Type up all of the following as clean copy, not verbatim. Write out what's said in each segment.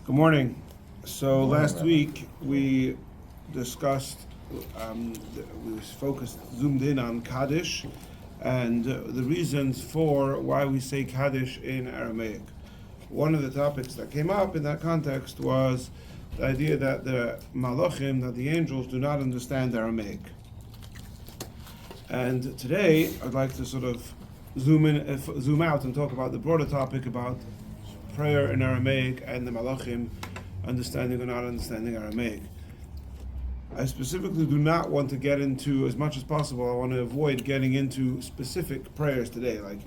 Good morning. So last week we discussed, we zoomed in on Kaddish and the reasons for why we say Kaddish in Aramaic. One of the topics that came up in that context was the idea that the malachim, that the angels, do not understand Aramaic. And today I'd like to sort of zoom out and talk about the broader topic about prayer in Aramaic and the malachim understanding or not understanding Aramaic. I specifically do not want to get into, as much as possible, I want to avoid getting into specific prayers today. Like,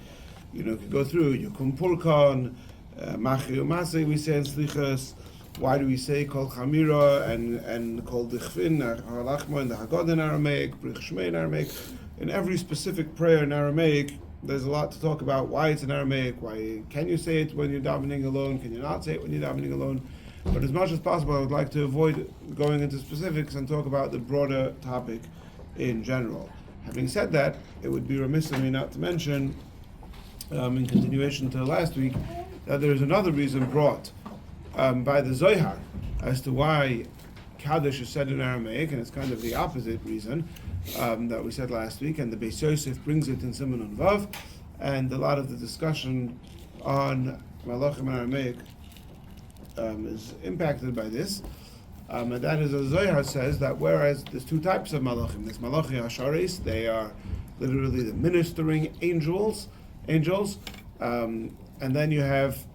you could go through Yukum Pulkan, Machi Umase, we say in Slichas. Why do we say Kol Chamira and Kol Dichfin, Harlachma, and the Haggadah in Aramaic, Brich Shmei in Aramaic? In every specific prayer in Aramaic, there's a lot to talk about why it's in Aramaic, why can you say it when you're davening alone, can you not say it when you're davening alone? But as much as possible, I would like to avoid going into specifics and talk about the broader topic in general. Having said that, it would be remiss of me not to mention, in continuation to last week, that there is another reason brought by the Zohar as to why Kaddish is said in Aramaic, and it's kind of the opposite reason that we said last week, and the Beis Yosef brings it in Siman and Vav, and a lot of the discussion on Malachim in Aramaic is impacted by this, and that is, as Zohar says, that whereas there's two types of Malachim, there's Malachi Hasharis, they are literally the ministering angels, and then you have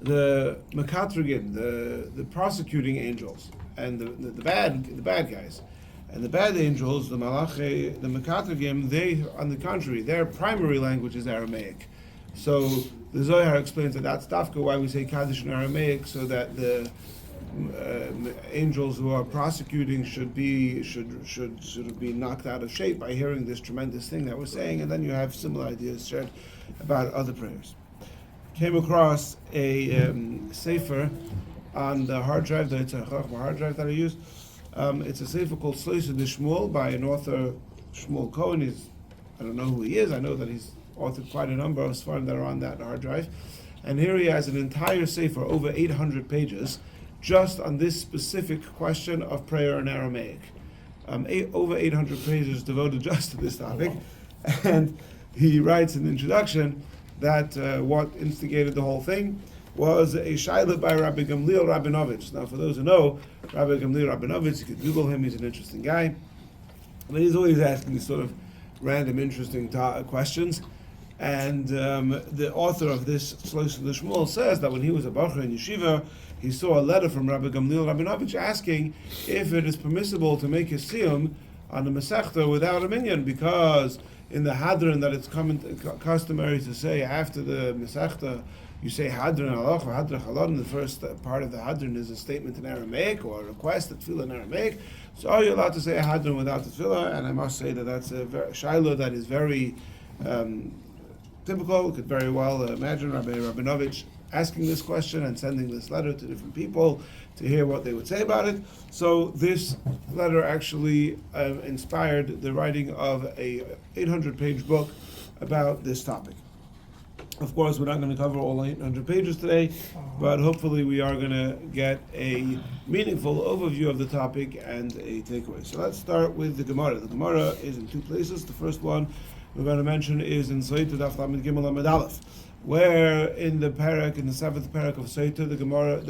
the Mekatrigim, the prosecuting angels, and the bad guys. And the bad angels, the Malachi, the Mekatrigim, they, on the contrary, their primary language is Aramaic. So the Zohar explains that that's dafka why we say Kaddish in Aramaic, so that the angels who are prosecuting should sort of be knocked out of shape by hearing this tremendous thing that we're saying, and then you have similar ideas shared about other prayers. Came across a sefer on the hard drive, the hard drive that I use. It's a sefer called Sloisa de Shmuel by an author, Shmuel Cohen. I don't know who he is. I know that he's authored quite a number of svarim that are on that hard drive. And here he has an entire sefer, over 800 pages, just on this specific question of prayer in Aramaic. Over 800 pages devoted just to this topic. And he writes in the introduction that what instigated the whole thing was a shaila by Rabbi Gamliel Rabinovich. Now, for those who know, Rabbi Gamliel Rabinovich, you could Google him, he's an interesting guy. But he's always asking these sort of random, interesting questions. And the author of this Shlosh L'Shmuel says that when he was a Baruch in Yeshiva, he saw a letter from Rabbi Gamliel Rabinovich asking if it is permissible to make a siyum on the Masechta without a minyan, because in the Hadron that it's customary to say after the Masechta, you say Hadron Alach or Hadron Chalon. The first part of the Hadron is a statement in Aramaic or a request, a tefillah in Aramaic. So are you allowed to say a Hadron without the tefillah? And I must say that that's a shaila that is very typical. We could very well imagine Rabbi Rabinovich asking this question and sending this letter to different people to hear what they would say about it. So this letter actually inspired the writing of a 800-page book about this topic. Of course, we're not going to cover all 800 pages today, but hopefully we are going to get a meaningful overview of the topic and a takeaway. So let's start with the Gemara. The Gemara is in two places. The first one we're going to mention is in Soita Daf Lamed Gimel Lamed Aleph, where in the seventh parak of Soita, the Gemara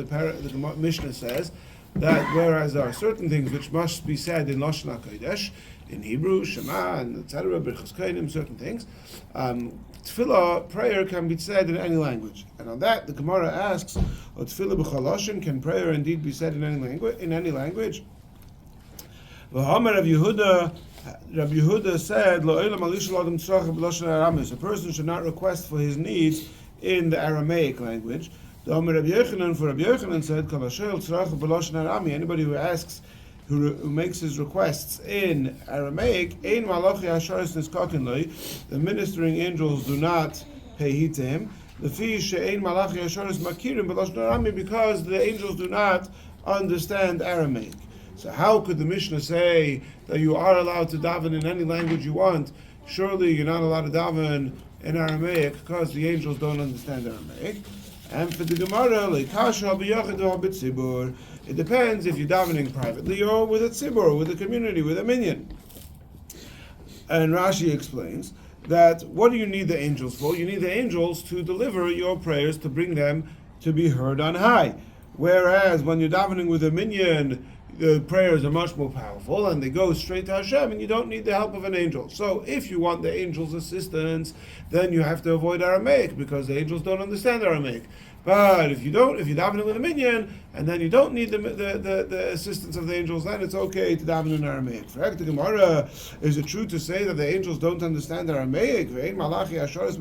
Mishnah says that whereas there are certain things which must be said in Lashon HaKodesh, in Hebrew, Shema, and etc., Birchas Kohanim, certain things, tefillah, prayer, can be said in any language. And on that, the Gemara asks, tefillah b'chol lashon, can prayer indeed be said in any language? V'hamer Rabbi Yehuda said, a person should not request for his needs in the Aramaic language. For Rabbi Yochanan said, anybody who asks, who makes his requests in Aramaic, the ministering angels do not pay heed to him, because the angels do not understand Aramaic. So how could the Mishnah say that you are allowed to daven in any language you want? Surely you're not allowed to daven in Aramaic because the angels don't understand Aramaic. And for the Gemara, it depends if you're davening privately or with a tzibur, with a community, with a minyan. And Rashi explains that what do you need the angels for? You need the angels to deliver your prayers, to bring them to be heard on high. Whereas when you're davening with a minyan, the prayers are much more powerful and they go straight to Hashem, and you don't need the help of an angel. So if you want the angel's assistance, then you have to avoid Aramaic, because the angels don't understand Aramaic. But if you're davening with a minyan, and then you don't need the assistance of the angels, then it's okay to daven in Aramaic. For the Gemara, is it true to say that the angels don't understand Aramaic? Malachi Tanya,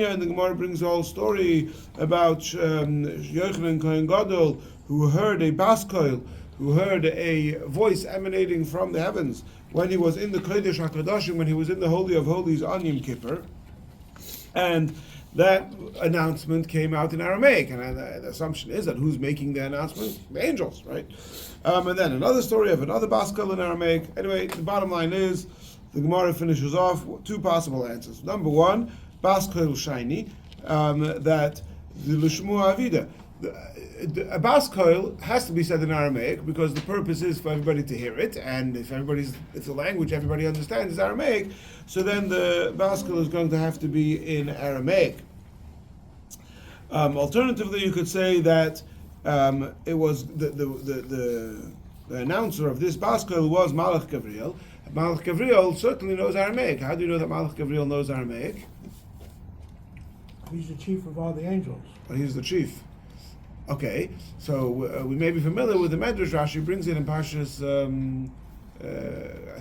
and the Gemara brings a whole story about Yochanan Kohen Gadol, who heard a baskoil, who heard a voice emanating from the heavens when he was in the Kodesh HaKadoshim, when he was in the Holy of Holies on Yom Kippur, and that announcement came out in Aramaic, and the assumption is that who's making the announcement? The angels, right? And then another story of another baskoil in Aramaic. Anyway, the bottom line is, the Gemara finishes off two possible answers. Number one, baskoil shiny, that the Lishmu Avida. A baskoil has to be said in Aramaic because the purpose is for everybody to hear it, and if the language everybody understands is Aramaic, so then the baskoil is going to have to be in Aramaic. Alternatively, you could say that it was the announcer of this baskoil was Malach Gavriel. Malach Gavriel certainly knows Aramaic. How do you know that Malach Gavriel knows Aramaic? He's the chief of all the angels. Well, he's the chief. Okay, so we may be familiar with the Medrash. Rashi brings it in Parshas, I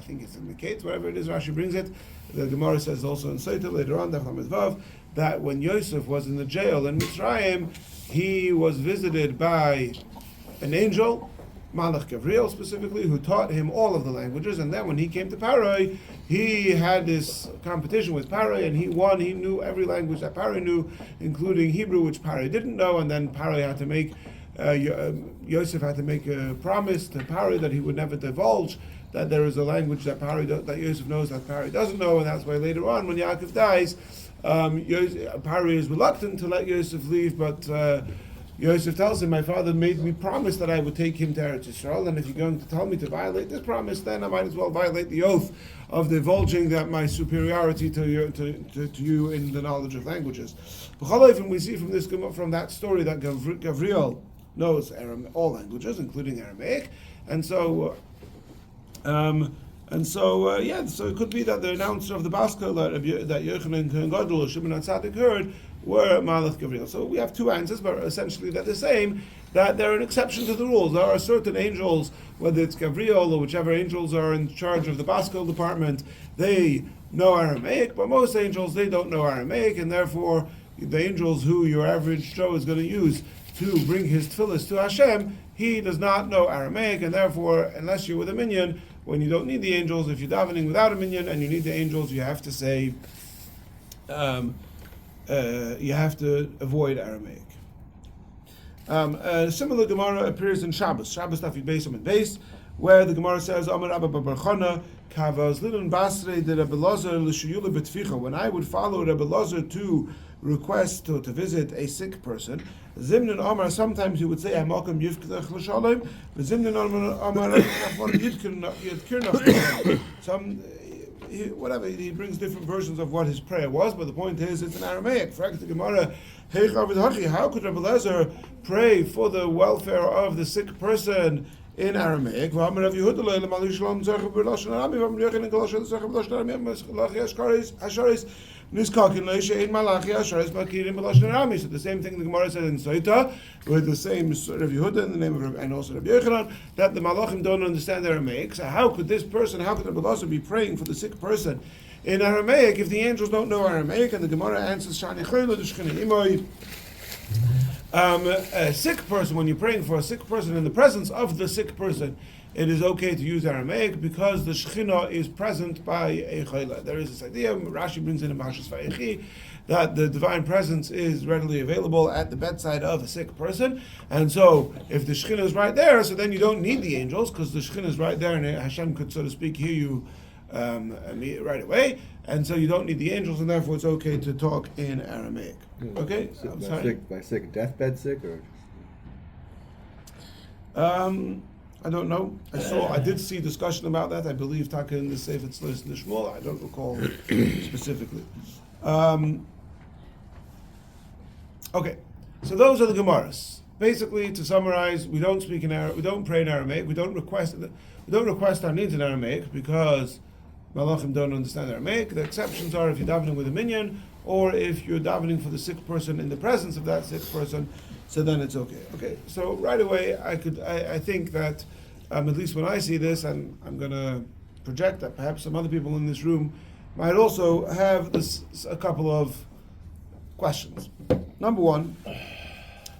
think it's in the Kate, wherever it is, Rashi brings it. The Gemara says also in Sotah later on, that when Yosef was in the jail in Mitzrayim, he was visited by an angel, Malach Gavriel specifically, who taught him all of the languages, and then when he came to Paroi, he had this competition with Paroi, and he won. He knew every language that Paroi knew, including Hebrew, which Paroi didn't know, and then Paroi had to make, Yosef had to make a promise to Paroi that he would never divulge that there is a language that that Yosef knows that Paroi doesn't know, and that's why later on, when Yaakov dies, Paroi is reluctant to let Yosef leave, but Yosef tells him, my father made me promise that I would take him to Eretz Yisrael, and if you're going to tell me to violate this promise, then I might as well violate the oath of divulging that my superiority to you in the knowledge of languages. And we see from that story that Gavriel knows all languages, including Aramaic, so it could be that the announcer of the baskoil that Yochanan Kohen Gadol or Shimon HaTzadik heard were Malach Gavriel. So we have two answers, but essentially they're the same, that they're an exception to the rules. There are certain angels, whether it's Gavriel or whichever angels are in charge of the baskoil department, they know Aramaic, but most angels, they don't know Aramaic, and therefore the angels who your average Joe is going to use to bring his tefillas to Hashem, he does not know Aramaic, and therefore, unless you're with a minyan, when you don't need the angels, if you're davening without a minyan and you need the angels, you have to say, you have to avoid Aramaic. A similar Gemara appears in Shabbos Daf Yud Beis Amud Beis, where the Gemara says, Amar Abba Bar Chana, Kavaz Lilun Basrei de Rabbi Lazar l'Shuyula B'Tficha. When I would follow Rabbi Lazar to request to visit a sick person, Zimnan Amar, sometimes he would say, Hamakom Yivkdach L'Shalom, Zimnan Amar Yidkirnach. Whatever, he brings different versions of what his prayer was, but the point is, it's in Aramaic. How could Rabbi Lezer pray for the welfare of the sick person in Aramaic? So the same thing the Gemara said in Sotah, with the same Rav Yehuda in the name of Rabbi, and also Rabbi Yochanan, that the Malachim don't understand Aramaic. So how could Rabbi Lazar be praying for the sick person in Aramaic if the angels don't know Aramaic? And the Gemara answers, a sick person, when you're praying for a sick person in the presence of the sick person, it is okay to use Aramaic because the Shekhinah is present by a chayla. There is this idea, Rashi brings in Parshas Vayechi, that the divine presence is readily available at the bedside of a sick person, and so if the Shekhinah is right there, so then you don't need the angels, because the Shekhinah is right there, and Hashem could, so to speak, hear you right away, and so you don't need the angels, and therefore it's okay to talk in Aramaic. Okay, I'm sorry. By sick, deathbed sick, or I don't know. I did see discussion about that. I believe Taka in the Sefer Tzlos Nishmol. I don't recall specifically. Okay, so those are the Gemaras. Basically, to summarize, we don't speak in Arabic. We don't pray in Aramaic. We don't request our needs in Aramaic because Malachim don't understand Aramaic. The exceptions are if you're davening with a minyan, or if you're davening for the sick person in the presence of that sick person, so then it's okay. Okay, so right away, I think that at least when I see this, and I'm going to project that perhaps some other people in this room might also have a couple of questions. Number one,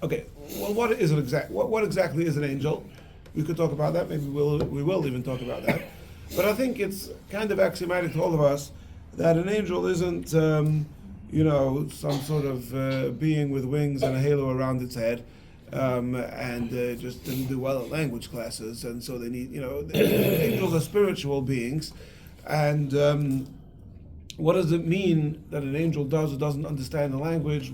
okay, well, what is it what exactly is an angel? We could talk about that. Maybe we will even talk about that. But I think it's kind of axiomatic to all of us that an angel isn't, some sort of being with wings and a halo around its head, and just didn't do well at language classes, and so they need, angels are spiritual beings, and what does it mean that an angel does or doesn't understand the language?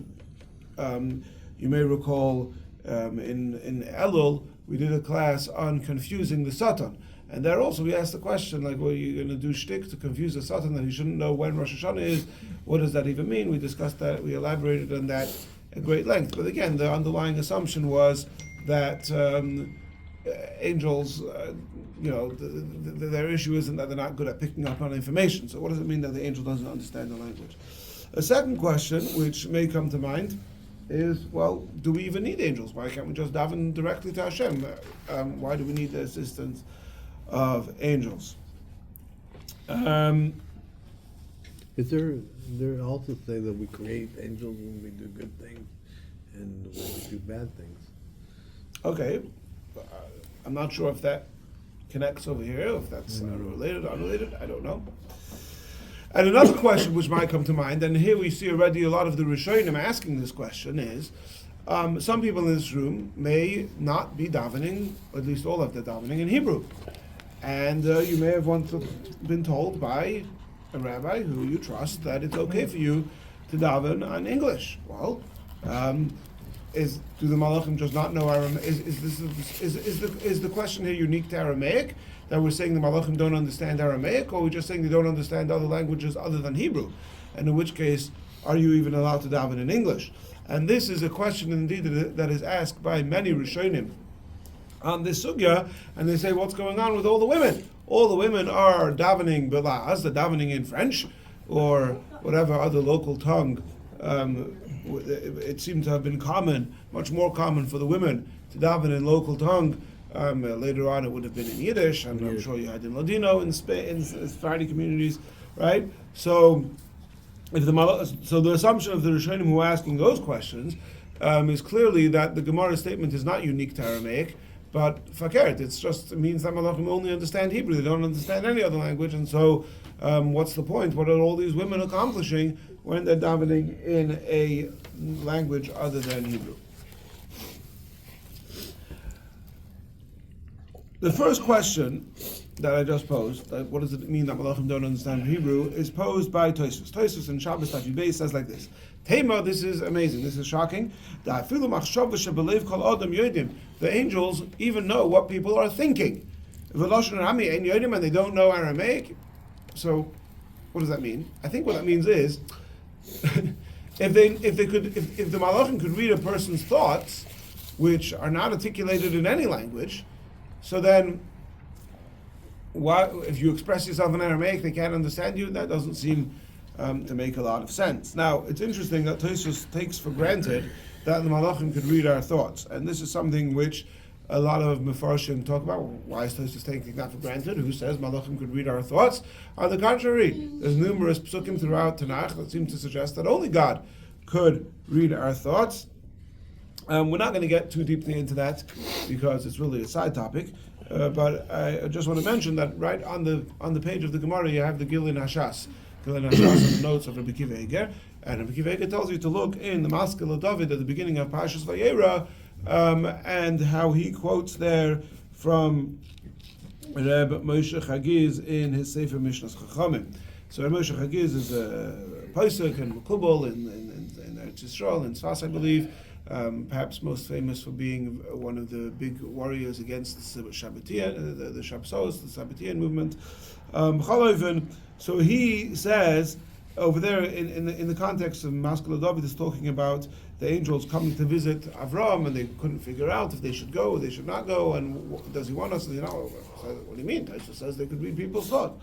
You may recall in Elul we did a class on confusing the Satan. And there also we asked the question, like, well, you're going to do shtick to confuse the Satan that he shouldn't know when Rosh Hashanah is. What does that even mean? We discussed that, we elaborated on that at great length. But again, the underlying assumption was that angels, their issue isn't that they're not good at picking up on information. So what does it mean that the angel doesn't understand the language? A second question, which may come to mind, is, well, do we even need angels? Why can't we just daven directly to Hashem? Why do we need the assistance of angels? Is there also say that we create angels when we do good things and when we do bad things? Okay, I'm not sure if that connects over here, if that's related or unrelated, I don't know. And another question which might come to mind, and here we see already a lot of the Rishonim asking this question, is some people in this room may not be davening, or at least all of the davening, in Hebrew. And you may have once been told by a rabbi who you trust that it's okay for you to daven in English. Well, do the Malachim just not know Aramaic? Is the question here unique to Aramaic? That we're saying the Malachim don't understand Aramaic, or we're just saying they don't understand other languages other than Hebrew? And in which case, are you even allowed to daven in English? And this is a question indeed that is asked by many Rishonim on this sugya, and they say, what's going on with all the women? All the women are davening Belaz, they're davening in French, or whatever other local tongue. It seemed to have been common, much more common for the women to daven in local tongue. Later on it would have been in Yiddish, and I'm sure you had in Ladino, in Sephardi communities, right? So the assumption of the Rishonim who are asking those questions is clearly that the Gemara statement is not unique to Aramaic, but fakert, it means that Malachim only understand Hebrew, they don't understand any other language, and so what's the point? What are all these women accomplishing when they're davening in a language other than Hebrew? The first question that I just posed, that what does it mean that Malachim don't understand Hebrew, is posed by Tosfos. Tosfos in Shabbos Daf Yud says like this: Tema, this is amazing, this is shocking. The angels even know what people are thinking. And they don't know Aramaic. So, what does that mean? I think what that means is, if the Malachim could read a person's thoughts, which are not articulated in any language, so then, if you express yourself in Aramaic, they can't understand you? That doesn't seem to make a lot of sense. Now, it's interesting that Tosfos takes for granted that the Malachim could read our thoughts, and this is something which a lot of Mefarshim talk about. Why is Tosfos taking that for granted? Who says Malachim could read our thoughts? On the contrary, there's numerous psukim throughout Tanakh that seem to suggest that only God could read our thoughts. We're not going to get too deeply into that because it's really a side topic, but I just want to mention that right on the page of the Gemara you have the Gilin Hashas. Gilin Hashas are the notes of Rabbi Akiva Eiger, and Rabbi Akiva Eiger tells you to look in the Maskil David at the beginning of Parashas Vayera, and how he quotes there from Reb Moshe Chagiz in his Sefer Mishnas Chachamim. So Reb Moshe Chagiz is a Pesach and Mekubal in Eretz Yisrael, in Sfas, I believe. Perhaps most famous for being one of the big warriors against the Shabbatian, the Shabsos, the Shabbatian movement. So he says over there in the context of Maskil David is talking about the angels coming to visit Avram, and they couldn't figure out if they should go or they should not go, and does he want us? What do you mean? Taisha says they could read people's thoughts.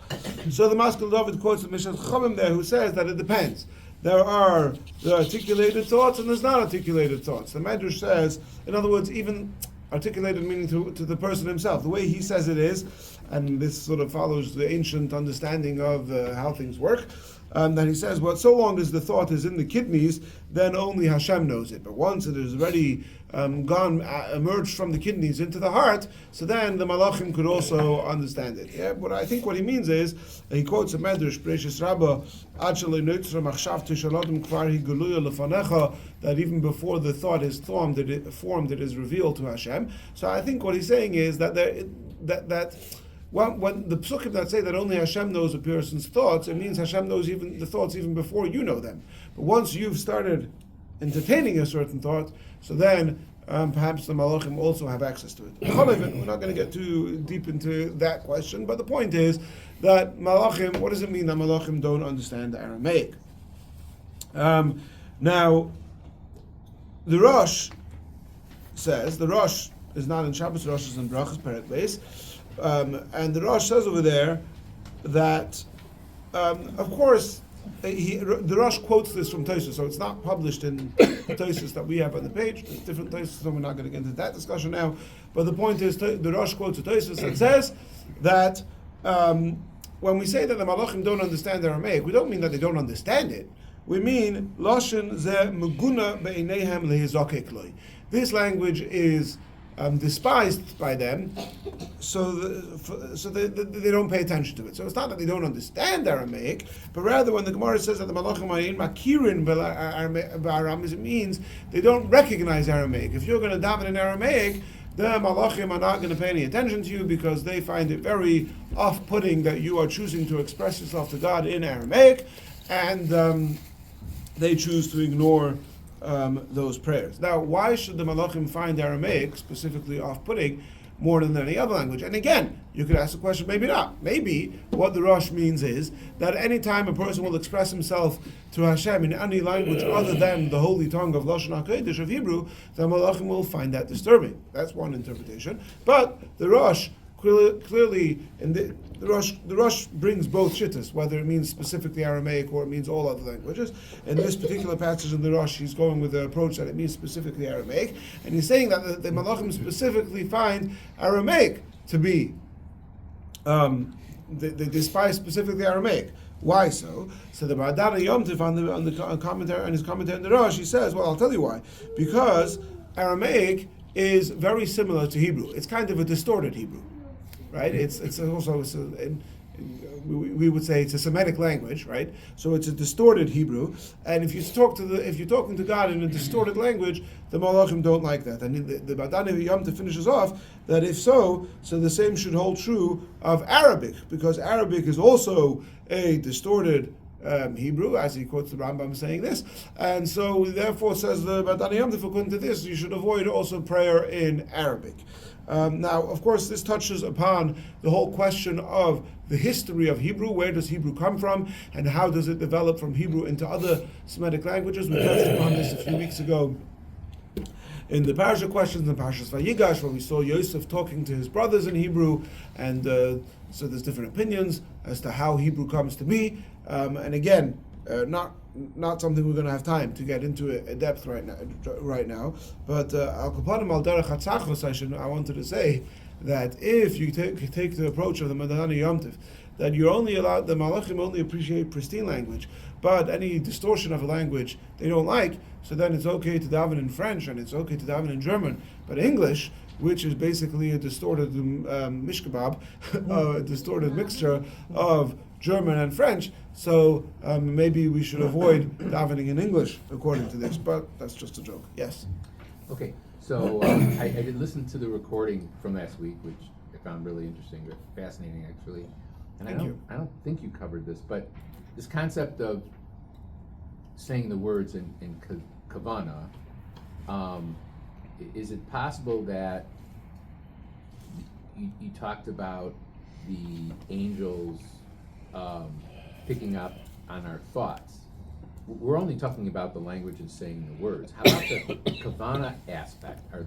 So the Maskil David quotes the Mishnah Chachamim there, who says that it depends. There are the articulated thoughts and there's not articulated thoughts. The Medrash says, in other words, even articulated meaning to the person himself. The way he says it is, and this sort of follows the ancient understanding of how things work, that he says, well, so long as the thought is in the kidneys, then only Hashem knows it. But once it is already emerged from the kidneys into the heart, so then the Malachim could also understand it. Yeah, but I think what he means is, he quotes a Medrash, Precious Rabbah, that even before the thought is formed, it is revealed to Hashem. So I think what he's saying is that when the psukim that say that only Hashem knows a person's thoughts, it means Hashem knows even the thoughts even before you know them. But once you've started entertaining a certain thought, so then perhaps the Malachim also have access to it. We're not going to get too deep into that question, but the point is that Malachim, what does it mean that Malachim don't understand Aramaic? Now, the Rosh says, the Rosh is not in Shabbos, the Rosh is in Brachas Perek Beis, and the Rosh says over there that, of course, the Rosh quotes this from Tosfos, so it's not published in the Tosfos that we have on the page. It's different Tosfos, so we're not going to get into that discussion now. But the point is, the Rosh quotes a Tosfos that says that when we say that the Malachim don't understand Aramaic, we don't mean that they don't understand it. We mean Lashon ze meguna be'eineihem lehizakek loi. This language is despised by them, so they don't pay attention to it. So it's not that they don't understand Aramaic, but rather when the Gemara says that the Malachim are in Makirin b'Aram, it means they don't recognize Aramaic. If you're going to daven in Aramaic, the Malachim are not going to pay any attention to you because they find it very off-putting that you are choosing to express yourself to God in Aramaic, and they choose to ignore those prayers. Now, why should the Malachim find Aramaic specifically off-putting more than any other language? And again, you could ask the question, maybe not. Maybe what the Rosh means is that any time a person will express himself to Hashem in any language other than the holy tongue of Lashon HaKodesh of Hebrew, the Malachim will find that disturbing. That's one interpretation. But the Rosh clearly, in the Rosh brings both shittas, whether it means specifically Aramaic or it means all other languages. In this particular passage in the Rosh, he's going with the approach that it means specifically Aramaic, and he's saying that the Malachim specifically find Aramaic to be, they despise specifically Aramaic. Why so? So the Ba'adana Yom Tif on the commentary, on his commentary in the Rosh, he says, well, I'll tell you why. Because Aramaic is very similar to Hebrew. It's kind of a distorted Hebrew. Right? We would say it's a Semitic language, right? So it's a distorted Hebrew, and if you're talking to God in a distorted language, the Malachim don't like that. And the Badani Yom finishes off that if so the same should hold true of Arabic, because Arabic is also a distorted Hebrew, as he quotes the Rambam saying this, and so therefore says the Badani Yom, according to this, you should avoid also prayer in Arabic. Now, of course, this touches upon the whole question of the history of Hebrew. Where does Hebrew come from, and how does it develop from Hebrew into other Semitic languages? We touched upon this a few weeks ago in the Parasha questions in Parashas Vayigash, where we saw Yosef talking to his brothers in Hebrew, and so there's different opinions as to how Hebrew comes to be. And again, not something we're going to have time to get into in depth right now. But I wanted to say that if you take the approach of the Madani Yom Tif, that you're only allowed, the Malachim only appreciate pristine language, but any distortion of a language they don't like, so then it's okay to daven in French and it's okay to daven in German, but English, which is basically a distorted mishkabab, a distorted mixture of German and French, so maybe we should avoid davening in English according to this, but that's just a joke. Yes? Okay, so I did listen to the recording from last week, which, if found really interesting, fascinating actually. And Thank you. I don't think you covered this, but this concept of saying the words in kavana, is it possible that you talked about the angels picking up on our thoughts? We're only talking about the language and saying the words. How about the kavana aspect? Are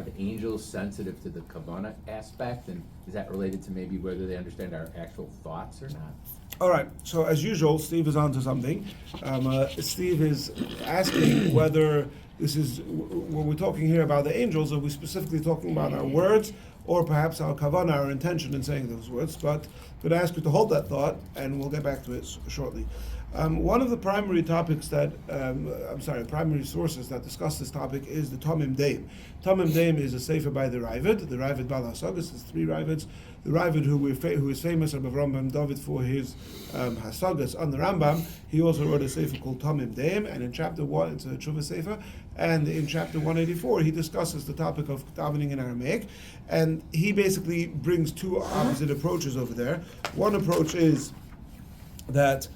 the angels sensitive to the kavana aspect, and is that related to maybe whether they understand our actual thoughts or not? All right. So as usual, Steve is onto something. Steve is asking whether this is when we're talking here about the angels. Are we specifically talking about our words, or perhaps our kavanah, our intention in saying those words? But I'm going to ask you to hold that thought, and we'll get back to it shortly. One of the primary topics that, primary sources that discuss this topic is the Tomim Deim. Tomim Deim is a sefer by the Ravid Bal Hasagas. There's three Ravids. The Ravid who is famous, Rabbi Rambam David, for his Hasagas on the Rambam. He also wrote a sefer called Tomim Deim, and in chapter 1, it's a Tshuva sefer, and in chapter 184, he discusses the topic of davening in Aramaic, and he basically brings two opposite approaches over there. One approach is that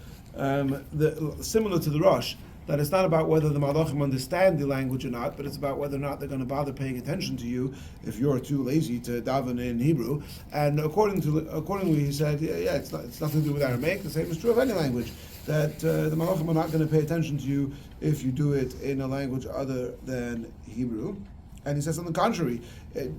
similar to the Rosh, that it's not about whether the Malachim understand the language or not, but it's about whether or not they're going to bother paying attention to you if you're too lazy to daven in Hebrew. And accordingly, he said, it's nothing to do with Aramaic. The same is true of any language, that the Malachim are not going to pay attention to you if you do it in a language other than Hebrew. And he says, on the contrary, if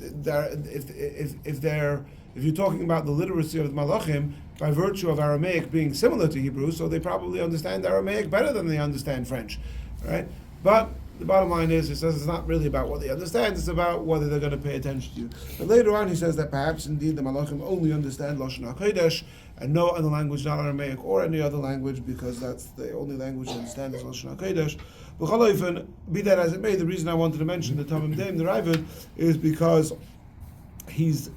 you're talking about the literacy of the Malachim, by virtue of Aramaic being similar to Hebrew, so they probably understand Aramaic better than they understand French, right? But the bottom line is, he says it's not really about what they understand, it's about whether they're going to pay attention to you. But later on, he says that perhaps indeed the Malachim only understand Lashon HaKodesh and no other language, not Aramaic or any other language, because that's the only language they understand is Lashon HaKodesh. But be that as it may, the reason I wanted to mention the Tomim Deim, the Ravid, is because he's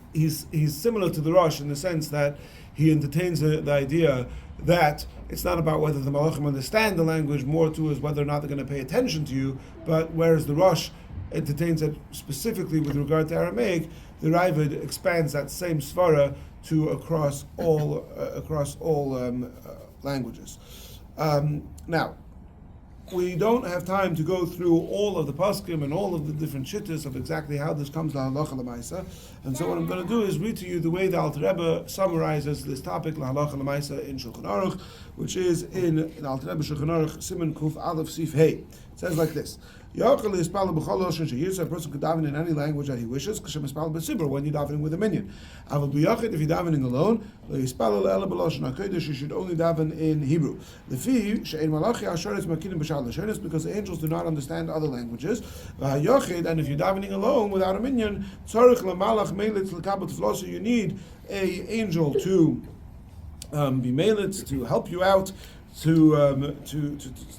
similar to the Rosh in the sense that he entertains the idea that it's not about whether the Malachim understand the language, more to is whether or not they're going to pay attention to you. But whereas the Rosh entertains it specifically with regard to Aramaic, the Ravid expands that same svara to across all languages. Now, we don't have time to go through all of the paskim and all of the different shittas of exactly how this comes to halacha l'maisa, and so what I'm going to do is read to you the way the Alter Rebbe summarizes this topic halacha l'maisa in Shulchan Aruch, which is in Alter Rebbe Shulchan Aruch Siman Kuf Aleph Sif Hey. It says like this: a person could daven in any language that he wishes. When you're davening with a minion, if you're davening alone, you should only daven in Hebrew. Because the angels do not understand other languages. And if you're davening alone without a minion, you need an angel to be melit, to help you out, to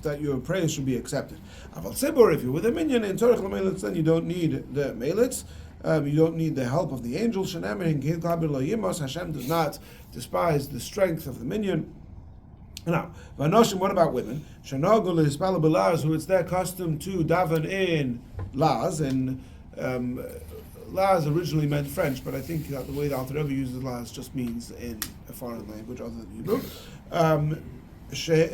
that your prayers should be accepted. If you're with a minion in Tzorich l'meilitz, then you don't need the meilitz. You don't need the help of the angels. Hashem does not despise the strength of the minion. Now, what about women? Who it's their custom to daven in Laz, and Laz originally meant French, but I think the way the Alter Rebbe uses Laz just means in a foreign language other than Hebrew. We're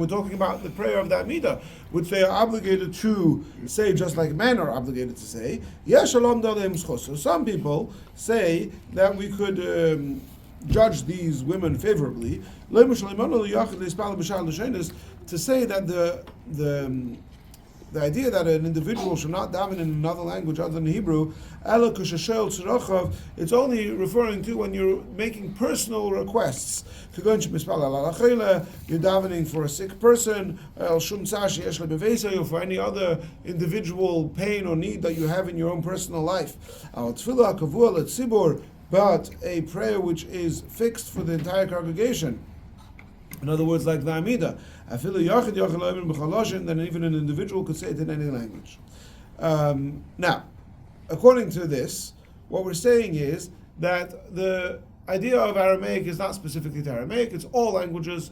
talking about the prayer of the Amidah, which they are obligated to say just like men are obligated to say. So some people say that we could judge these women favorably, to say that the idea that an individual should not daven in another language other than Hebrew, it's only referring to when you're making personal requests. You're davening for a sick person, or for any other individual pain or need that you have in your own personal life. But a prayer which is fixed for the entire congregation. In other words, like the Amidah, then even an individual could say it in any language. Now, according to this, what we're saying is that the idea of Aramaic is not specifically to Aramaic. It's all languages.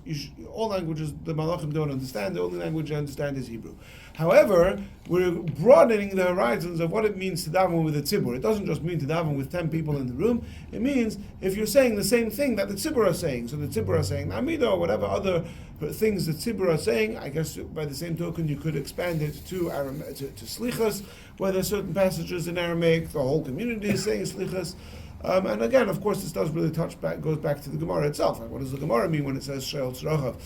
All languages the Malachim don't understand. The only language they understand is Hebrew. However, we're broadening the horizons of what it means to daven with a tzibur. It doesn't just mean to daven with 10 people in the room. It means if you're saying the same thing that the tzibur are saying. So the tzibur are saying Amida or whatever other things the tzibur are saying. I guess by the same token you could expand it to slichas, where there are certain passages in Aramaic the whole community is saying slichas. And again, of course, this does really goes back to the Gemara itself. Like, what does the Gemara mean when it says Sheol Tzrachav?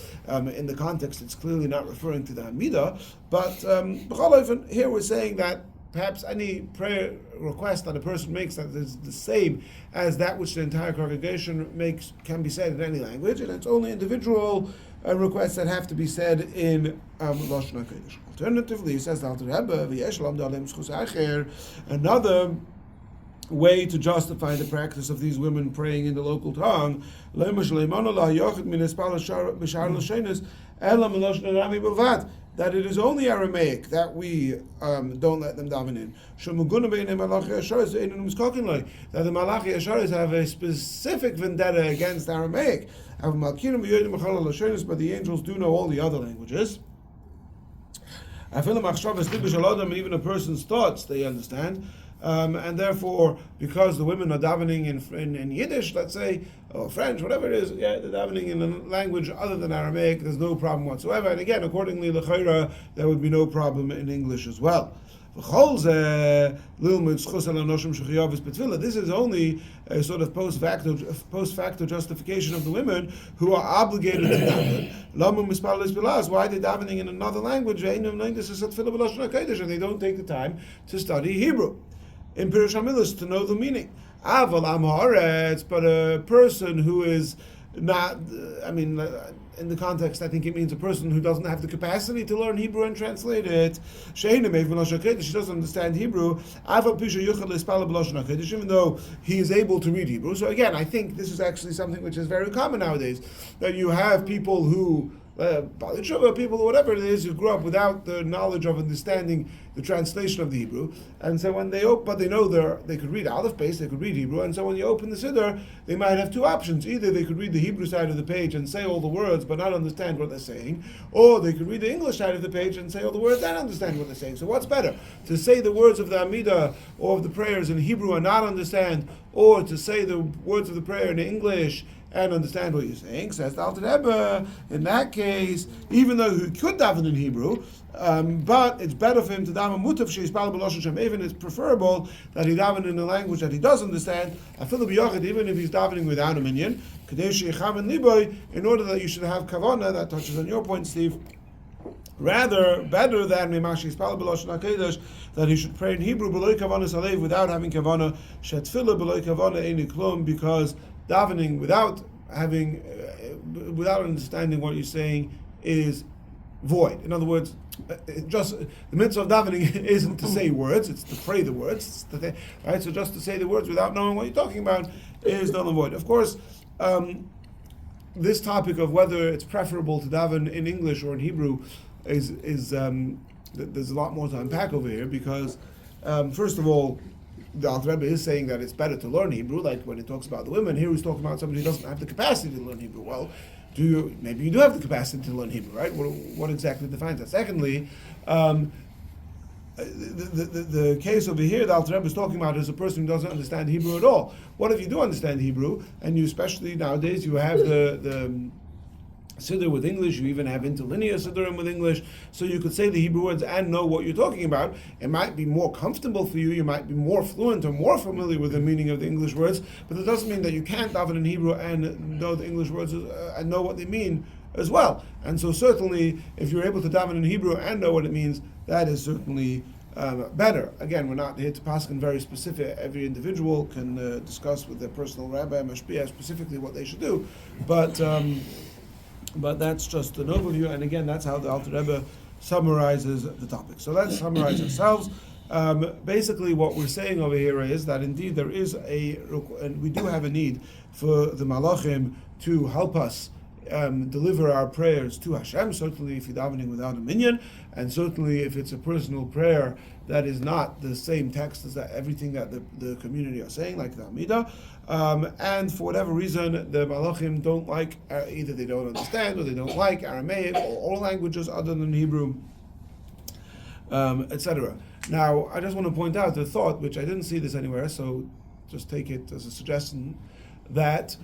In the context, it's clearly not referring to the Hamidah. But b'chol ofen, here we're saying that perhaps any prayer request that a person makes that is the same as that which the entire congregation makes can be said in any language, and it's only individual requests that have to be said in Lashon HaKodesh. Alternatively, says the Alter Rebbe, v'yesh l'amdu aleim zchus acher, another way to justify the practice of these women praying in the local tongue, that it is only Aramaic that we don't let them daven in. That the Malachi Asharis have a specific vendetta against Aramaic. But the angels do know all the other languages. Even a person's thoughts they understand. And therefore, because the women are davening in Yiddish, let's say, or French, whatever it is, they're davening in a language other than Aramaic, there's no problem whatsoever. And again, accordingly, l'chayra, there would be no problem in English as well. This is only a sort of post facto justification of the women who are obligated to daven. Why are they davening in another language? And they don't take the time to study Hebrew in Pirush HaMilos to know the meaning. But a person who is not, in the context, I think it means a person who doesn't have the capacity to learn Hebrew and translate it. She doesn't understand Hebrew, even though he is able to read Hebrew. So again, I think this is actually something which is very common nowadays, that you have people who people, whatever it is, who grew up without the knowledge of understanding the translation of the Hebrew, and so when they but they know they could read Aleph Beis, they could read Hebrew, and so when you open the Siddur, they might have two options: either they could read the Hebrew side of the page and say all the words but not understand what they're saying, or they could read the English side of the page and say all the words and understand what they're saying. So what's better, to say the words of the Amidah or of the prayers in Hebrew and not understand, or to say the words of the prayer in English and understand what you're saying? Says the Alter Rebbe, in that case, even though he could daven in Hebrew, but it's better for him to daven mutav sheyispal b'lashon Shem. Even it's preferable that he daven in a language that he does understand, even if he's davening without a minyan, in order that you should have kavanah. That touches on your point, Steve. Rather, better than that he should pray in Hebrew without having kavanah, because davening without understanding what you're saying is void. In other words, just the mitzvah of davening isn't to say words; it's to pray the words. Right? So just to say the words without knowing what you're talking about is null and void. Of course, this topic of whether it's preferable to daven in English or in Hebrew is there's a lot more to unpack over here, because first of all, the Alter Rebbe is saying that it's better to learn Hebrew, like when he talks about the women. Here he's talking about somebody who doesn't have the capacity to learn Hebrew. Well, maybe you do have the capacity to learn Hebrew, right? What exactly defines that? Secondly, the case over here the Alter Rebbe is talking about is a person who doesn't understand Hebrew at all. What if you do understand Hebrew, and you, especially nowadays, you have the Siddur with English, you even have interlinear Siddurim with English, so you could say the Hebrew words and know what you're talking about. It might be more comfortable for you, you might be more fluent or more familiar with the meaning of the English words, but that doesn't mean that you can't daven in Hebrew and know the English words and know what they mean as well. And so certainly, if you're able to daven in Hebrew and know what it means, that is certainly better. Again, we're not here to paskin very specific. Every individual can discuss with their personal rabbi, mashpia, specifically what they should do, but that's just an overview, and again, that's how the Alter Rebbe summarizes the topic. So let's summarize ourselves. Basically, what we're saying over here is that indeed there is and we do have a need for the Malachim to help us deliver our prayers to Hashem, certainly if you're davening without a minyan, and certainly if it's a personal prayer that is not the same text as everything that the community are saying, like the Amidah. And for whatever reason, the Malachim don't like, either they don't understand or they don't like Aramaic or all languages other than Hebrew, etc. Now, I just want to point out the thought, which I didn't see this anywhere, so just take it as a suggestion, that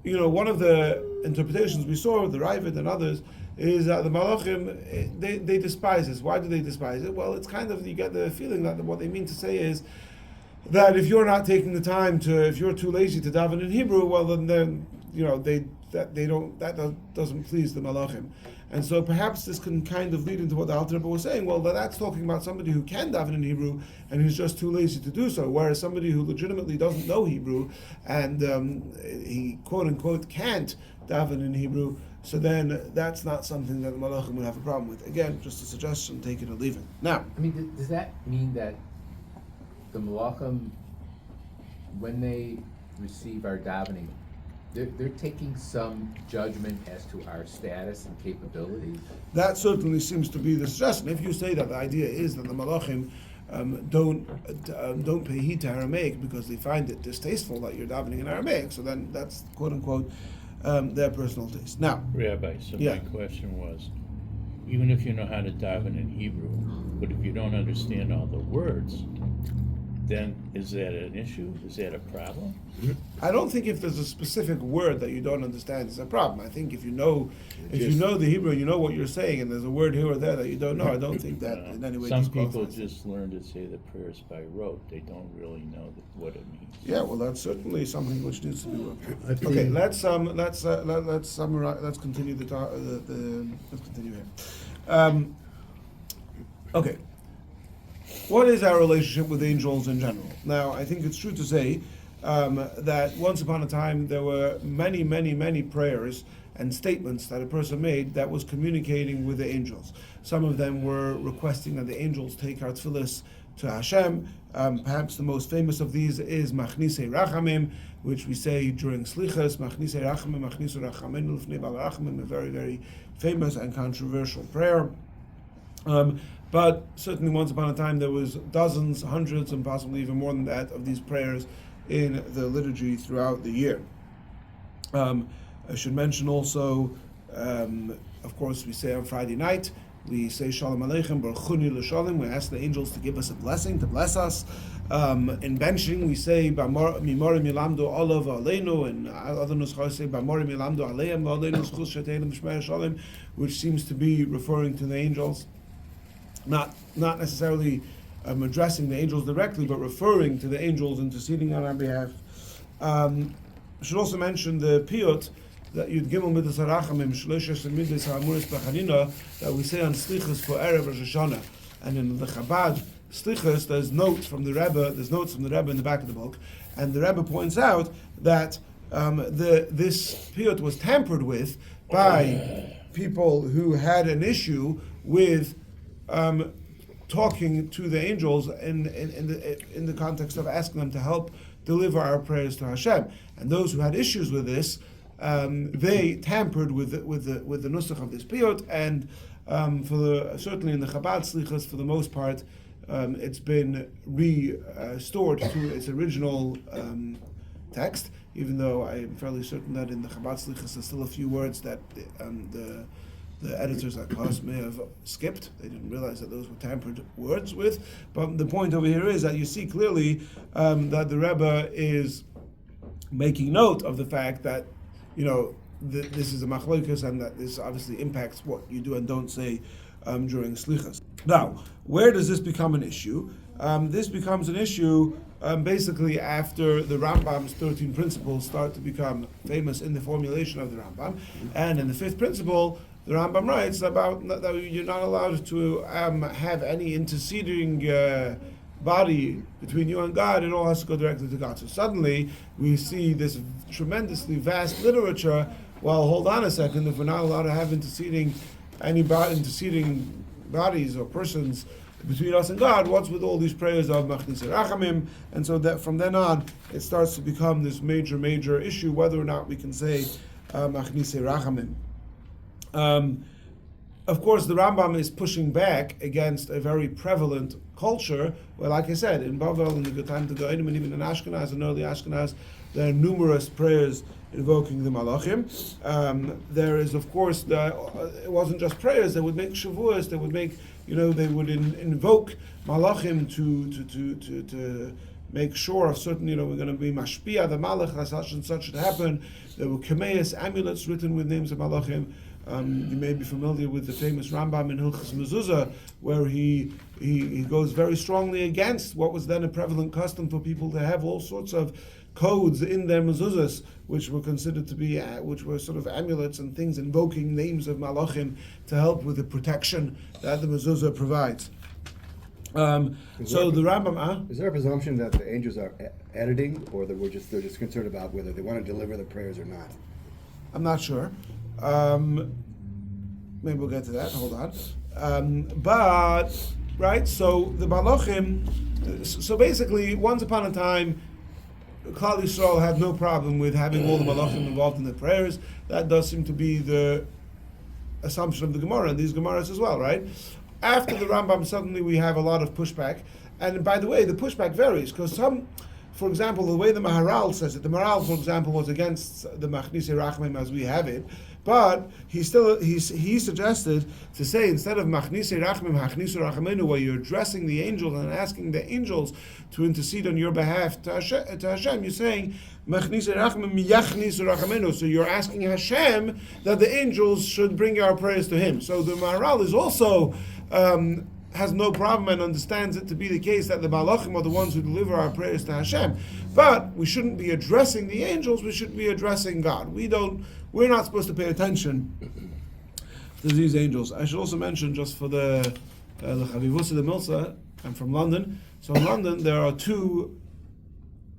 one of the interpretations we saw, the Ravid and others, is that the Malachim, they despise this. Why do they despise it? Well, it's kind of, you get the feeling that what they mean to say is that if you're not taking the time if you're too lazy to daven in Hebrew, well then that doesn't please the Malachim. And so perhaps this can kind of lead into what the Alter Rebbe was saying. Well, that's talking about somebody who can daven in Hebrew and who's just too lazy to do so, whereas somebody who legitimately doesn't know Hebrew and he quote unquote can't daven in Hebrew, so then that's not something that the Malachim would have a problem with. Again, just a suggestion, take it or leave it. Now, I mean, does that mean that the Malachim, when they receive our davening, they're taking some judgment as to our status and capabilities? That certainly seems to be the suggestion. If you say that the idea is that the Malachim don't pay heed to Aramaic because they find it distasteful that you're davening in Aramaic, so then that's quote unquote their personal taste. Now, Rabbi, so my question was, even if you know how to daven in Hebrew, but if you don't understand all the words, then is that an issue? Is that a problem? I don't think if there's a specific word that you don't understand is a problem. I think if you know the Hebrew and you know what you're saying and there's a word here or there that you don't know, I don't think that in any way some disqualifies people just learn to say the prayers by rote. They don't really know what it means. Yeah, well, that's certainly something which needs to be worked on. I think- Okay, let's summarize. Let's continue let's continue here. Okay. What is our relationship with angels in general? Now, I think it's true to say that once upon a time there were many, many, many prayers and statements that a person made that was communicating with the angels. Some of them were requesting that the angels take our tefillos to Hashem. Perhaps the most famous of these is Machnise Rachamim, which we say during Slichas, Machnise Rachamim, Machnisu Rachamim, Lufnei Bal Rachamim, a very, very famous and controversial prayer. But certainly once upon a time there was dozens, hundreds, and possibly even more than that of these prayers in the liturgy throughout the year. I should mention also, of course, we say on Friday night, we say Shalom Aleichem, Baruch Chuni L'Shalom. We ask the angels to give us a blessing, to bless us. In benching, we say Mimorim Yilamdu Olav Aleinu, and other nuschos say Bamorim Yilamdu Aleim Aleinu Schus Sheteilim B'Shmer Shalom, which seems to be referring to the angels. Not necessarily addressing the angels directly, but referring to the angels interceding on our behalf. I should also mention the piyut that Yud Gimel Midas Harachamim Shloishes Midas Ha'amuris B'Chanina that we say on Slichas for Erev Rosh Hashanah, and in the Chabad Slichas there's notes from the Rebbe. There's notes from the Rebbe in the back of the book, and the Rebbe points out that this piyut was tampered with by people who had an issue with talking to the angels in the context of asking them to help deliver our prayers to Hashem, and those who had issues with this, they tampered with the nusach of this piyut, and certainly in the Chabad Slichas, for the most part, it's been restored to its original text. Even though I am fairly certain that in the Chabad Slichas there's still a few words that the editors at class may have skipped. They didn't realize that those were tampered words with. But the point over here is that you see clearly that the Rebbe is making note of the fact that, this is a machlokas and that this obviously impacts what you do and don't say during slichas. Now, where does this become an issue? This becomes an issue basically after the Rambam's 13 principles start to become famous in the formulation of the Rambam. And in the 5th principle, the Rambam writes about that you're not allowed to have any interceding body between you and God. It all has to go directly to God. So suddenly we see this tremendously vast literature. Well, hold on a second. If we're not allowed to have interceding bodies or persons between us and God, what's with all these prayers of Machnise Rachamim? And so that from then on, it starts to become this major issue whether or not we can say Machnise Rachamim. Of course, the Rambam is pushing back against a very prevalent culture, where, like I said, in Bavel, in the good time to go, and even in Ashkenaz and early Ashkenaz, there are numerous prayers invoking the Malachim. There is, of course, it wasn't just prayers. They would make Shavuos. They would make, they would invoke Malachim to make sure of certain, we're going to be Mashpia, the Malach, such and such should happen. There were Kameas, amulets written with names of Malachim. You may be familiar with the famous Rambam in Hilchos Mezuzah, where he goes very strongly against what was then a prevalent custom for people to have all sorts of codes in their mezuzahs, which were considered to be, which were sort of amulets and things invoking names of malachim to help with the protection that the mezuzah provides. So the Rambam, Is there a presumption that the angels are editing, or that they're just concerned about whether they want to deliver the prayers or not? I'm not sure. Maybe we'll get to that. Hold on. But right, so the malachim. So basically, once upon a time, Klal Yisrael had no problem with having all the malachim involved in the prayers. That does seem to be the assumption of the Gemara and these Gemaras as well, right? After the Rambam, suddenly we have a lot of pushback. And by the way, the pushback varies, because some, for example, the way the Maharal says it, the Maharal, for example, was against the Machnise Rachamim as we have it, but he suggested to say, instead of Machnise Rachamim, Machnise Rachamenu, where you're addressing the angels and asking the angels to intercede on your behalf to Hashem, you're saying Machnise Rachamim Yachnise Rachamenu. So you're asking Hashem that the angels should bring our prayers to Him. So the Maharal is also has no problem and understands it to be the case that the Malachim are the ones who deliver our prayers to Hashem. But we shouldn't be addressing the angels, we should be addressing God. We're not supposed to pay attention to these angels. I should also mention, just for the Chavivusa de Milsa, I'm from London. So in London there are two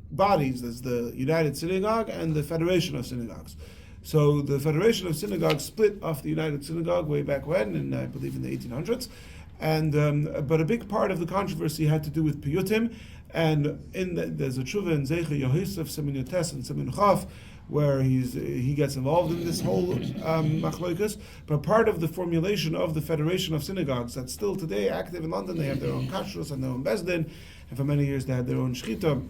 bodies. There's the United Synagogue and the Federation of Synagogues. So the Federation of Synagogues split off the United Synagogue way back when, I believe in the 1800s. And but a big part of the controversy had to do with piyutim, and there's a tshuva in Zeicha Yehosef Semin Yotes and Semin Chaf, where he gets involved in this whole machlokas. But part of the formulation of the Federation of Synagogues that's still today active in London, they have their own kashrus and their own bezdin, and for many years they had their own shchita,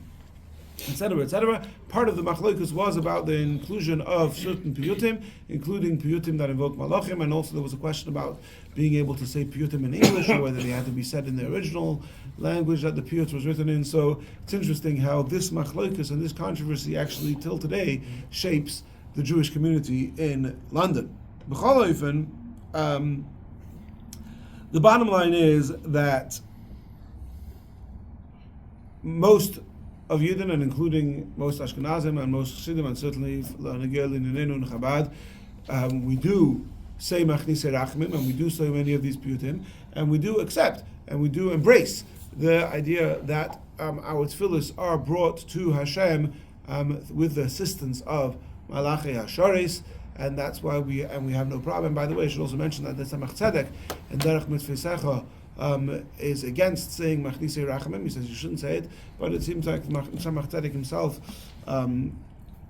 etc., etc. Part of the machlokus was about the inclusion of certain piyutim, including piyutim that invoke malachim, and also there was a question about being able to say piyutim in English, or whether they had to be said in the original language that the piyut was written in. So it's interesting how this machlokus and this controversy actually till today shapes the Jewish community in London. B'chol ofen, the bottom line is that most of Yidden, and including most Ashkenazim and most Chassidim, and certainly Nagel in Nenenu and Chabad, we do say Machnise Rachamim, and we do say many of these piyutim, and we do accept and we do embrace the idea that our tefillos are brought to Hashem with the assistance of Malachei Hasharis, and that's why we have no problem. By the way, I should also mention that the Tzemach Tzedek in Derech Mitzvah is against saying Machnise Rachamim. He says you shouldn't say it, but it seems like Tzemach Tzedek himself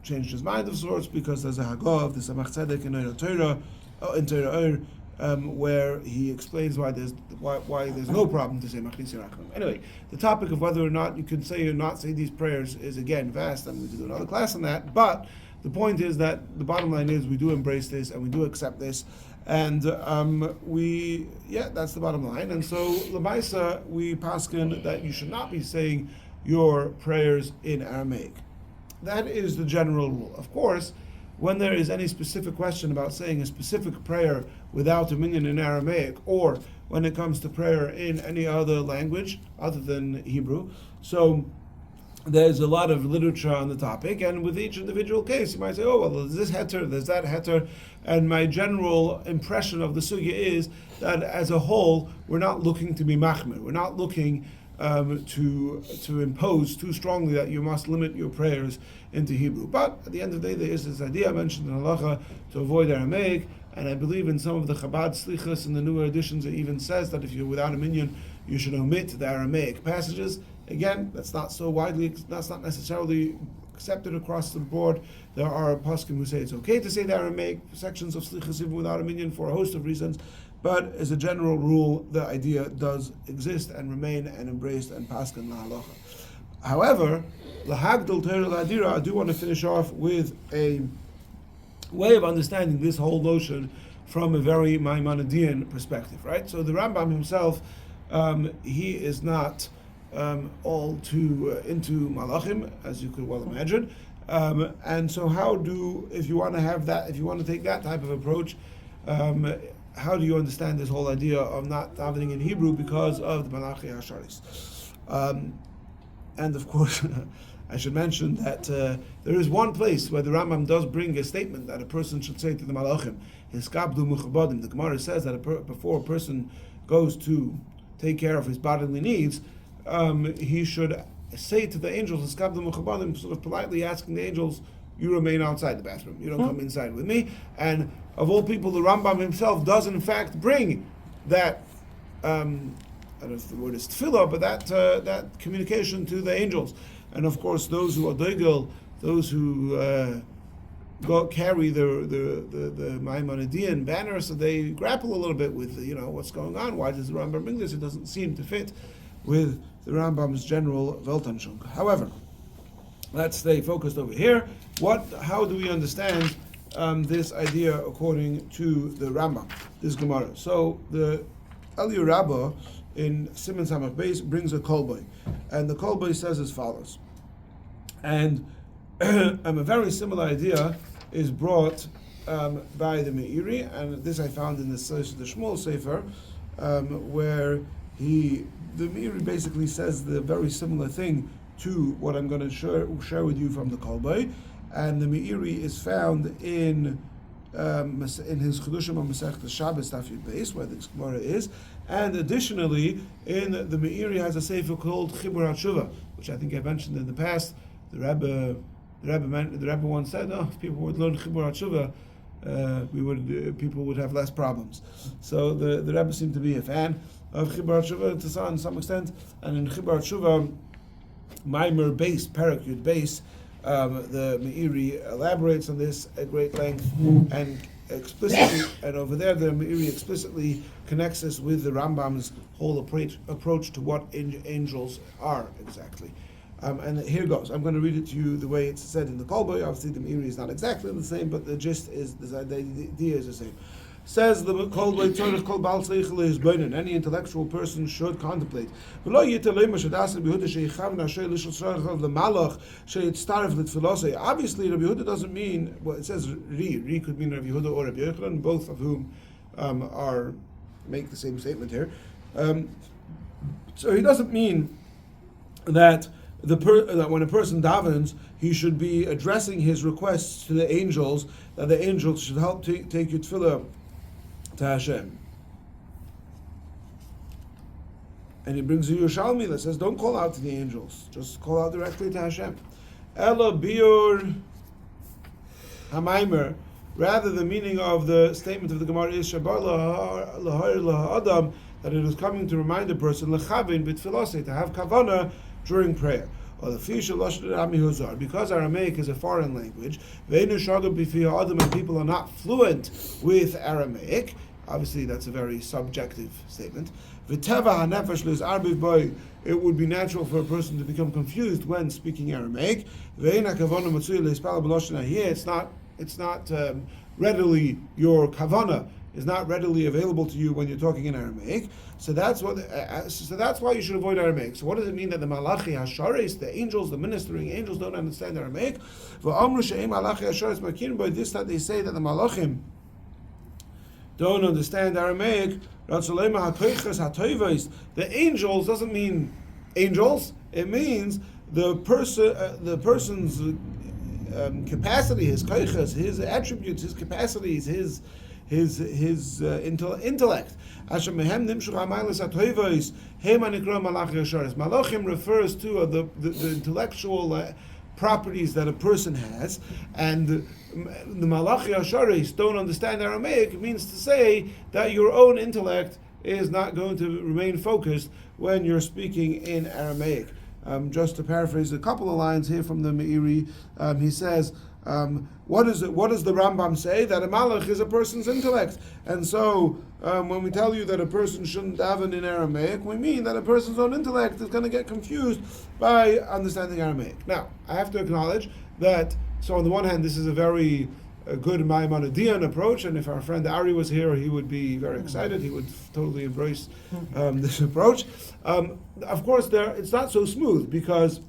changed his mind of sorts, because there's a Haggadah of the Tzemach Tzedek in Torah, where he explains why there's no problem to say Machnise Rachamim. Anyway, the topic of whether or not you can say or not say these prayers is again vast, and we could do another class on that. But the point is that the bottom line is we do embrace this and we do accept this. And that's the bottom line. And so, L'maisa, we paskin that you should not be saying your prayers in Aramaic. That is the general rule. Of course, when there is any specific question about saying a specific prayer without a minyan in Aramaic, or when it comes to prayer in any other language other than Hebrew, so there's a lot of literature on the topic, and with each individual case, you might say, oh, well, there's this heter, there's that heter, and my general impression of the sugya is that as a whole, we're not looking to be machmir, we're not looking to impose too strongly that you must limit your prayers into Hebrew. But at the end of the day, there is this idea mentioned in halacha to avoid Aramaic, and I believe in some of the Chabad slichas in the newer editions, it even says that if you're without a minyan, you should omit the Aramaic passages. Again, that's not necessarily accepted across the board. There are poskim who say it's okay to say the Aramaic sections of Slichas even without a minyan for a host of reasons. But as a general rule, the idea does exist and remain and embraced and paskin lahalacha. However, lahagdol Torah lahadira, I do want to finish off with a way of understanding this whole notion from a very Maimonidean perspective, right? So the Rambam himself, he is not all too into malachim, as you could well imagine. And so if you want to take that type of approach, how do you understand this whole idea of not davening in Hebrew because of the Malachi Hasharis? And of course, I should mention that there is one place where the Rambam does bring a statement that a person should say to the Malachim, Hiskabdu Muchabadim. The Gemara says that before a person goes to take care of his bodily needs, he should say to the angels, Hiskabdu Muchabadim, sort of politely asking the angels, you remain outside the bathroom, you don't come inside with me. And of all people, the Rambam himself does in fact bring that, I don't know if the word is tefillah, but that communication to the angels. And of course, those who are doigel, those who carry the Maimonidean banner, so they grapple a little bit with what's going on. Why does the Rambam bring this? It doesn't seem to fit with the Rambam's general Weltanschauung. However, let's stay focused over here. How do we understand this idea according to the Rambam, this Gemara? So the Eliyahu Rabbah in Siman Samach Beis brings a kolboy, and the kolboy says as follows. And a very similar idea is brought by the Meiri, and this I found in the Shmuel Sefer, where the Meiri basically says the very similar thing to what I'm going to share with you from the kolboy. And the Meiri is found in his Chedushim on Masechta Shabbos Daf Yud Beis, where the Gemara is, and additionally in the Meiri has a sefer called Chibur HaTshuva, which I think I mentioned in the past. The Rebbe once said, if people would learn Chibur HaTshuva, people would have less problems. So the Rebbe seemed to be a fan of Chibur HaTshuva to some extent, and in Chibur HaTshuva, Maimer Beis, Perek Yud Beis, the Meiri elaborates on this at great length and explicitly, and over there the Meiri explicitly connects us with the Rambam's whole approach to what angels are exactly. And here goes. I'm going to read it to you the way it's said in the kolboy. Obviously the Meiri is not exactly the same, but the gist is, the idea is the same. Says the kolboy, Tzorich kol bal seichel is beinen. Any intellectual person should contemplate. The malach obviously, Rabbi Yehuda doesn't mean. Well, it says ri. Ri could mean Rabbi Yehuda or Rabbi Yochanan, both of whom make the same statement here. So he doesn't mean that that when a person davens, he should be addressing his requests to the angels, that the angels should help take your tefillah to Hashem. And he brings a Yerushalmi that says, don't call out to the angels, just call out directly to Hashem. Ela biur hamaimer. Rather, the meaning of the statement of the Gemara is Shabar lahar lahadam, that it is coming to remind a person lechavin b'tfilosei, to have kavana during prayer. Or the because Aramaic is a foreign language, and people are not fluent with Aramaic. Obviously, that's a very subjective statement. It would be natural for a person to become confused when speaking Aramaic. Here, it's not readily, your kavana is not readily available to you when you're talking in Aramaic. So that's why you should avoid Aramaic. So what does it mean that the Malachi Hasharis, the angels, the ministering angels, don't understand Aramaic? By this, that they say that the Malachim don't understand Aramaic. The angels doesn't mean angels. It means the person's capacity, his koiches, his attributes, his capacities, his intellect. Malachim refers to the intellectual properties that a person has, and the Malachi Hasharis don't understand Aramaic. It means to say that your own intellect is not going to remain focused when you're speaking in Aramaic. Just to paraphrase a couple of lines here from the Meiri, he says, what does the Rambam say? That a malach is a person's intellect. And so, when we tell you that a person shouldn't daven in Aramaic, we mean that a person's own intellect is going to get confused by understanding Aramaic. Now, I have to acknowledge that, so on the one hand, this is a very good Maimonidean approach, and if our friend Ari was here, he would be very excited. He would totally embrace this approach. Of course, it's not so smooth because,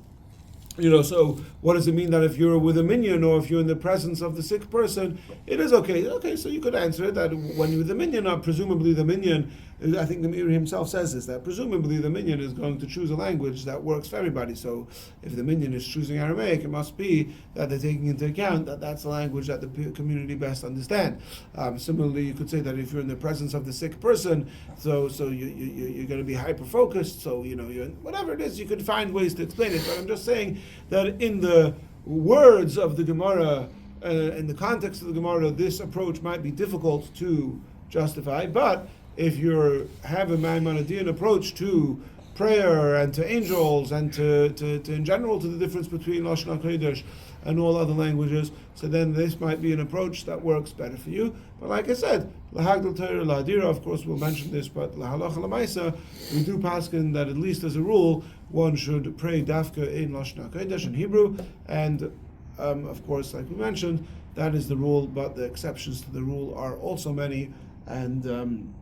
so what does it mean that if you're with a minyan or if you're in the presence of the sick person, it is okay. Okay, so you could answer it that when you're with the minyan, presumably the minyan, I think the Meiri himself says this, that presumably the minyan is going to choose a language that works for everybody. So if the minyan is choosing Aramaic, it must be that they're taking into account that that's the language that the community best understand. Similarly, you could say that if you're in the presence of the sick person, so you're going to be hyper focused. So you're whatever it is, you could find ways to explain it. But I'm just saying that in the words of the Gemara, in the context of the Gemara, this approach might be difficult to justify. But if you have a Maimonidean approach to prayer and to angels and to in general to the difference between Lashon HaKodesh and all other languages, so then this might be an approach that works better for you. But like I said, Lahagdal Torah Lahadira, of course we'll mention this, but Lahalacha Lamaisa, we do paskin that at least as a rule, one should pray Dafka in Lashon HaKodesh in Hebrew, and of course, like we mentioned, that is the rule, but the exceptions to the rule are also many, and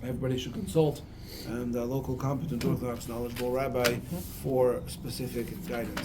everybody should consult a local competent Orthodox knowledgeable rabbi for specific guidance.